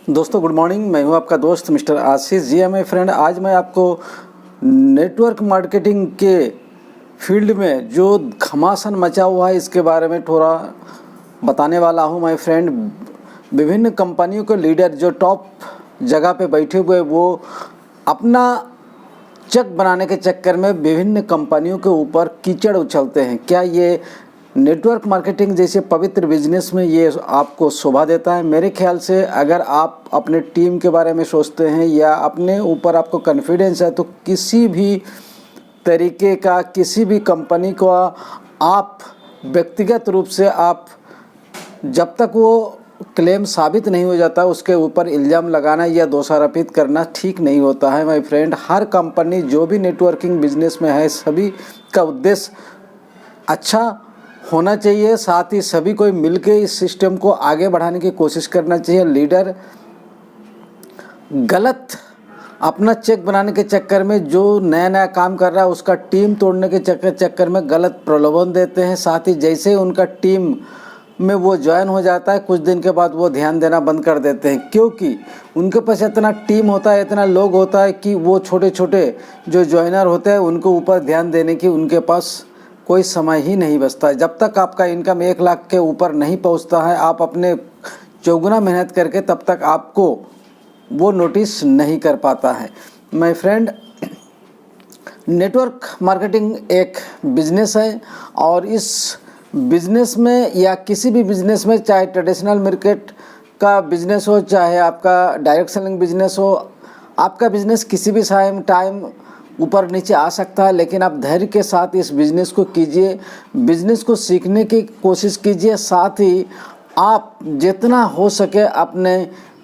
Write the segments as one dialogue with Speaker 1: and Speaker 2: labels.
Speaker 1: दोस्तों good morning. मैं हूं आपका दोस्त mister Ashish ji. My friend, आज मैं आपको नेटवर्क मार्केटिंग के फील्ड में जो घमासान मचा हुआ है इसके बारे में थोड़ा बताने वाला हूं। माय फ्रेंड, विभिन्न कंपनियों के लीडर जो टॉप जगह पे बैठे हुए वो अपना चेक बनाने के चक्कर में विभिन्न कंपनियों के ऊपर कीचड़ उछलते हैं। क्या ये नेटवर्क मार्केटिंग जैसे पवित्र बिजनेस में ये आपको शोभा देता है? मेरे ख्याल से अगर आप अपने टीम के बारे में सोचते हैं या अपने ऊपर आपको कॉन्फिडेंस है तो किसी भी तरीके का किसी भी कंपनी को आप व्यक्तिगत रूप से आप जब तक वो क्लेम साबित नहीं हो जाता उसके ऊपर इल्ज़ाम लगाना या दोषारोपित करना ठीक नहीं होता है। माय फ्रेंड, हर कंपनी जो भी नेटवर्किंग बिजनेस में है सभी का उद्देश्य अच्छा होना चाहिए, साथ ही सभी को मिलके इस सिस्टम को आगे बढ़ाने की कोशिश करना चाहिए। लीडर गलत अपना चेक बनाने के चक्कर में जो नया नया काम कर रहा है उसका टीम तोड़ने के चक्कर में गलत प्रलोभन देते हैं। साथ ही जैसे ही उनका टीम में वो ज्वाइन हो जाता है कुछ दिन के बाद वो ध्यान देना बंद कर देते हैं, क्योंकि उनके पास इतना टीम होता है, इतना लोग होता है कि वो छोटे छोटे जो ज्वाइनर होते हैं उनके ऊपर ध्यान देने की उनके पास कोई समय ही नहीं बचता है। जब तक आपका इनकम 1 लाख के ऊपर नहीं पहुंचता है, आप अपने चौगुना मेहनत करके तब तक आपको वो नोटिस नहीं कर पाता है। माय फ्रेंड, नेटवर्क मार्केटिंग एक बिजनेस है और इस बिजनेस में या किसी भी बिजनेस में, चाहे ट्रेडिशनल मार्केट का बिजनेस हो चाहे आपका डायरेक्ट सेलिंग बिजनेस हो, आपका बिजनेस किसी भी टाइम ऊपर नीचे आ सकता है, लेकिन आप धैर्य के साथ इस बिज़नेस को कीजिए, बिज़नेस को सीखने की कोशिश कीजिए। साथ ही आप जितना हो सके अपने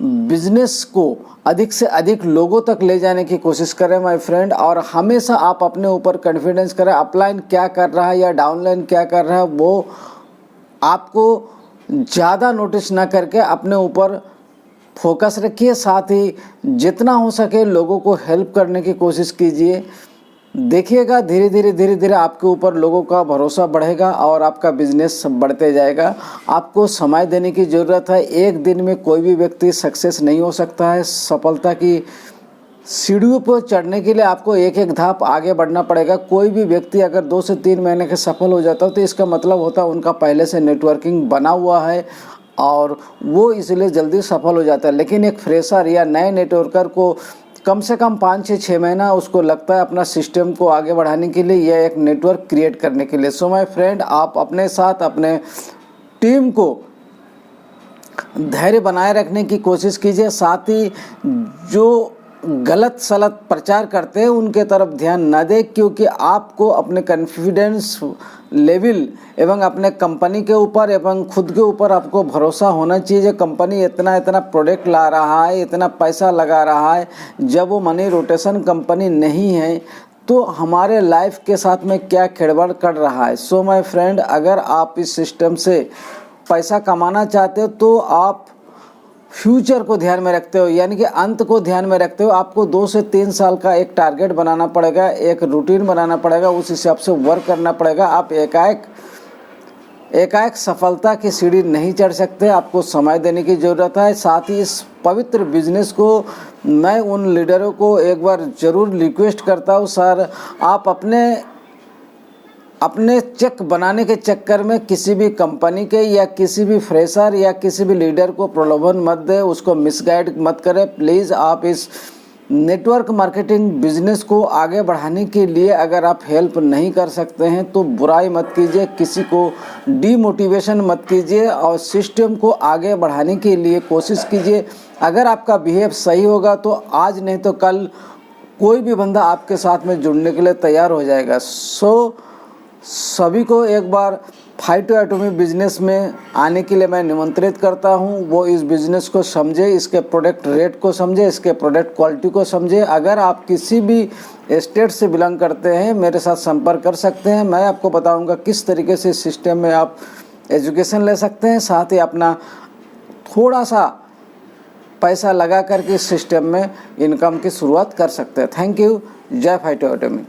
Speaker 1: बिज़नेस को अधिक से अधिक लोगों तक ले जाने की कोशिश करें माय फ्रेंड, और हमेशा आप अपने ऊपर कॉन्फिडेंस करें। अपलाइन क्या कर रहा है या डाउनलाइन क्या कर रहा है वो आपको ज़्यादा नोटिस ना करके अपने ऊपर फोकस रखिए। साथ ही जितना हो सके लोगों को हेल्प करने की कोशिश कीजिए। देखिएगा धीरे धीरे आपके ऊपर लोगों का भरोसा बढ़ेगा और आपका बिजनेस बढ़ते जाएगा। आपको समय देने की ज़रूरत है। एक दिन में कोई भी व्यक्ति सक्सेस नहीं हो सकता है। सफलता की सीढ़ियों पर चढ़ने के लिए आपको एक एक धाप आगे बढ़ना पड़ेगा। कोई भी व्यक्ति अगर 2 से 3 महीने के सफल हो जाता है तो इसका मतलब होता है उनका पहले से नेटवर्किंग बना हुआ है और वो इसलिए जल्दी सफल हो जाता है। लेकिन एक फ्रेशर या नए नेटवर्कर को कम से कम 5 से 6 महीना उसको लगता है अपना सिस्टम को आगे बढ़ाने के लिए या एक नेटवर्क क्रिएट करने के लिए। सो माय फ्रेंड, आप अपने साथ अपने टीम को धैर्य बनाए रखने की कोशिश कीजिए। साथ ही जो गलत सलत प्रचार करते हैं उनके तरफ ध्यान न दें, क्योंकि आपको अपने कॉन्फिडेंस लेवल एवं अपने कंपनी के ऊपर एवं खुद के ऊपर आपको भरोसा होना चाहिए। कंपनी इतना प्रोडक्ट ला रहा है, इतना पैसा लगा रहा है, जब वो मनी रोटेशन कंपनी नहीं है तो हमारे लाइफ के साथ में क्या खिलवाड़ कर रहा है। सो माय फ्रेंड, अगर आप इस सिस्टम से पैसा कमाना चाहते हो तो आप फ्यूचर को ध्यान में रखते हो, यानी कि अंत को ध्यान में रखते हो आपको 2 से 3 साल का एक टारगेट बनाना पड़ेगा, एक रूटीन बनाना पड़ेगा, उस हिसाब से वर्क करना पड़ेगा। आप एकाएक सफलता की सीढ़ी नहीं चढ़ सकते, आपको समय देने की ज़रूरत है। साथ ही इस पवित्र बिजनेस को मैं उन लीडरों को एक बार ज़रूर रिक्वेस्ट करता हूँ, सर आप अपने चेक बनाने के चक्कर में किसी भी कंपनी के या किसी भी फ्रेशर या किसी भी लीडर को प्रलोभन मत दें, उसको मिसगाइड मत करें। प्लीज़ आप इस नेटवर्क मार्केटिंग बिजनेस को आगे बढ़ाने के लिए अगर आप हेल्प नहीं कर सकते हैं तो बुराई मत कीजिए, किसी को डीमोटिवेशन मत कीजिए और सिस्टम को आगे बढ़ाने के लिए कोशिश कीजिए। अगर आपका बिहेव सही होगा तो आज नहीं तो कल कोई भी बंदा आपके साथ में जुड़ने के लिए तैयार हो जाएगा। सभी को एक बार 5 to Atomy बिजनेस में आने के लिए मैं निमंत्रित करता हूं। वो इस बिज़नेस को समझे, इसके प्रोडक्ट रेट को समझे, इसके प्रोडक्ट क्वालिटी को समझे। अगर आप किसी भी स्टेट से बिलोंग करते हैं मेरे साथ संपर्क कर सकते हैं। मैं आपको बताऊंगा किस तरीके से सिस्टम में आप एजुकेशन ले सकते हैं, साथ ही अपना थोड़ा सा पैसा लगा करके इस सिस्टम में इनकम की शुरुआत कर सकते हैं। Thank you. जय 5 to Atomy।